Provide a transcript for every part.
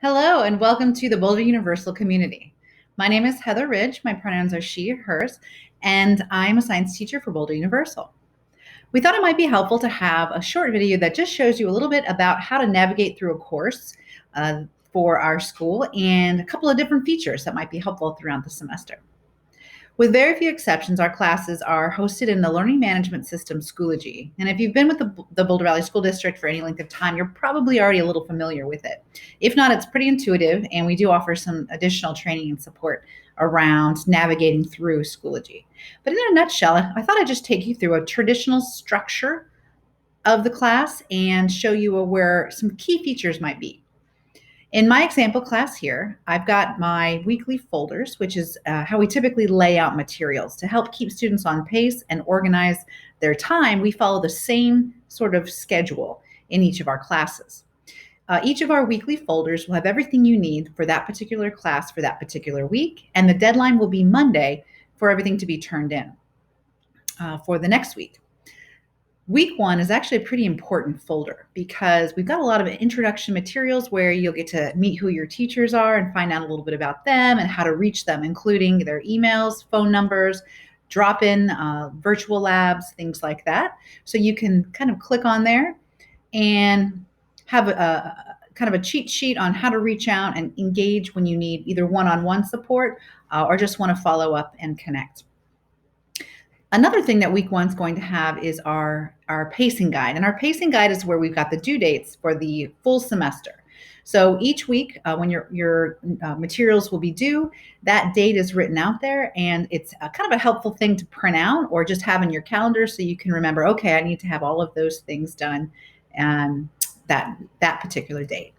Hello, and welcome to the Boulder Universal community. My name is Heather Ridge. My pronouns are she, hers, and I'm a science teacher for Boulder Universal. We thought it might be helpful to have a short video that just shows you a little bit about how to navigate through a course uh, for our school and a couple of different features that might be helpful throughout the semester. With very few exceptions, our classes are hosted in the learning management system Schoology. And if you've been with the Boulder Valley School District for any length of time, you're probably already a little familiar with it. If not, it's pretty intuitive, and we do offer some additional training and support around navigating through Schoology. But in a nutshell, I thought I'd just take you through a traditional structure of the class and show you where some key features might be. In my example class here, I've got my weekly folders, which is how we typically lay out materials to help keep students on pace and organize their time. We follow the same sort of schedule in each of our classes. Each of our weekly folders will have everything you need for that particular class for that particular week, and the deadline will be Monday for everything to be turned in for the next week. Week one is actually a pretty important folder because we've got a lot of introduction materials where you'll get to meet who your teachers are and find out a little bit about them and how to reach them, including their emails, phone numbers, drop-in virtual labs, things like that. So you can kind of click on there and have a kind of a cheat sheet on how to reach out and engage when you need either one-on-one support or just want to follow up and connect. Another thing that week one's going to have is our pacing guide. And our pacing guide is where we've got the due dates for the full semester. So each week when your materials will be due, that date is written out there, and it's kind of a helpful thing to print out or just have in your calendar so you can remember, okay, I need to have all of those things done that particular date.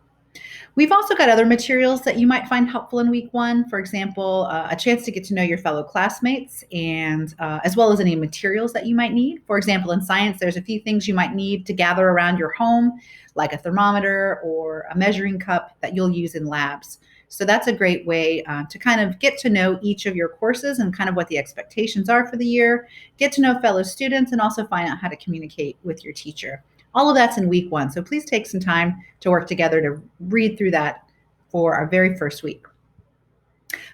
We've also got other materials that you might find helpful in week one. For example, a chance to get to know your fellow classmates and as well as any materials that you might need. For example, in science, there's a few things you might need to gather around your home, like a thermometer or a measuring cup that you'll use in labs. So that's a great way to kind of get to know each of your courses and kind of what the expectations are for the year, get to know fellow students, and also find out how to communicate with your teacher. All of that's in week one. So please take some time to work together to read through that for our very first week.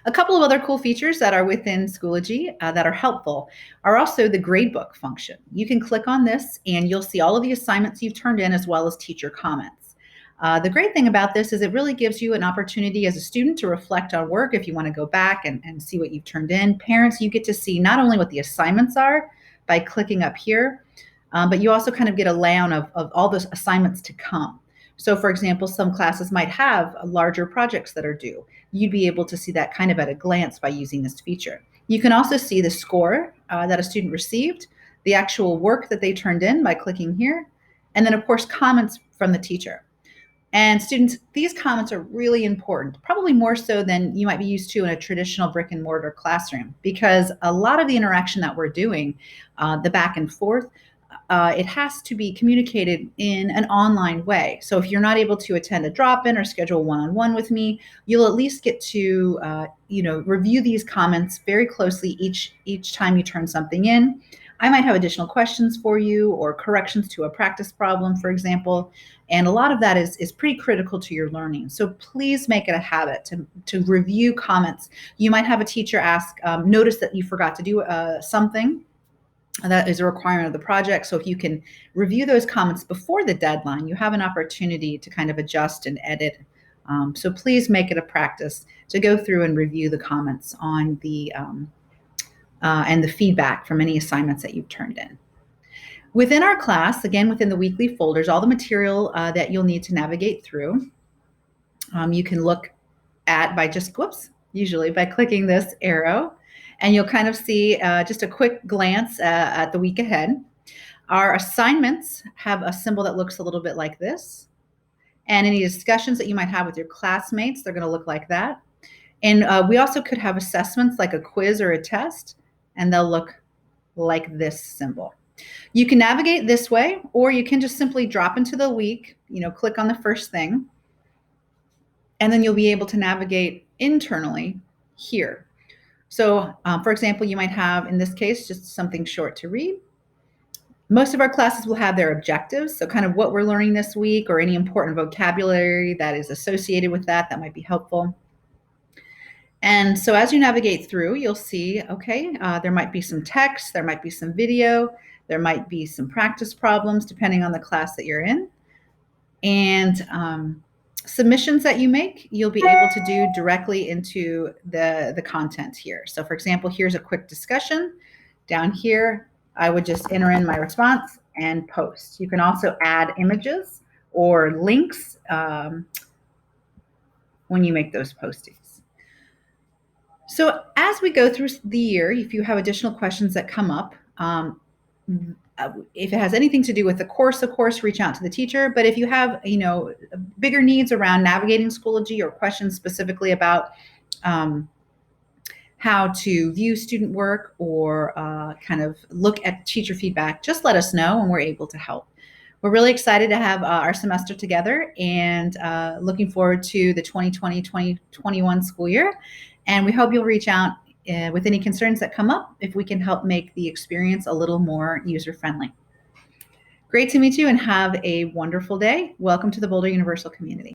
A couple of other cool features that are within Schoology that are helpful are also the gradebook function. You can click on this and you'll see all of the assignments you've turned in as well as teacher comments. The great thing about this is it really gives you an opportunity as a student to reflect on work if you want to go back and see what you've turned in. Parents, you get to see not only what the assignments are by clicking up here, but you also kind of get a layout of all those assignments to come. So for example, some classes might have larger projects that are due. You'd be able to see that kind of at a glance by using this feature. You can also see the score that a student received, the actual work that they turned in by clicking here, and then of course comments from the teacher. And students, these comments are really important, probably more so than you might be used to in a traditional brick and mortar classroom, because a lot of the interaction that we're doing, the back and forth, it has to be communicated in an online way. So if you're not able to attend a drop-in or schedule one-on-one with me, you'll at least get to review these comments very closely each time you turn something in. I might have additional questions for you or corrections to a practice problem, for example. And a lot of that is pretty critical to your learning. So please make it a habit to review comments. You might have a teacher ask, notice that you forgot to do something. That is a requirement of the project. So if you can review those comments before the deadline, you have an opportunity to kind of adjust and edit. So please make it a practice to go through and review the comments on the and the feedback from any assignments that you've turned in. Within our class, again, within the weekly folders, all the material that you'll need to navigate through, you can look at usually by clicking this arrow. And you'll kind of see just a quick glance at the week ahead. Our assignments have a symbol that looks a little bit like this. And any discussions that you might have with your classmates, they're going to look like that. And we also could have assessments like a quiz or a test, and they'll look like this symbol. You can navigate this way, or you can just simply drop into the week, click on the first thing, and then you'll be able to navigate internally here. So, for example, you might have, in this case, just something short to read. Most of our classes will have their objectives, so kind of what we're learning this week or any important vocabulary that is associated with that might be helpful. And so as you navigate through, you'll see, okay, there might be some text, there might be some video, there might be some practice problems depending on the class that you're in. And submissions that you make, you'll be able to do directly into the content here. So for example, here's a quick discussion. Down here, I would just enter in my response and post. You can also add images or links when you make those postings. So as we go through the year, if you have additional questions that come up, if it has anything to do with the course, of course, reach out to the teacher. But if you have, bigger needs around navigating Schoology or questions specifically about how to view student work or kind of look at teacher feedback, just let us know and we're able to help. We're really excited to have our semester together and looking forward to the 2020-2021 school year. And we hope you'll reach out with any concerns that come up if we can help make the experience a little more user-friendly. Great to meet you and have a wonderful day. Welcome to the Boulder Universal community.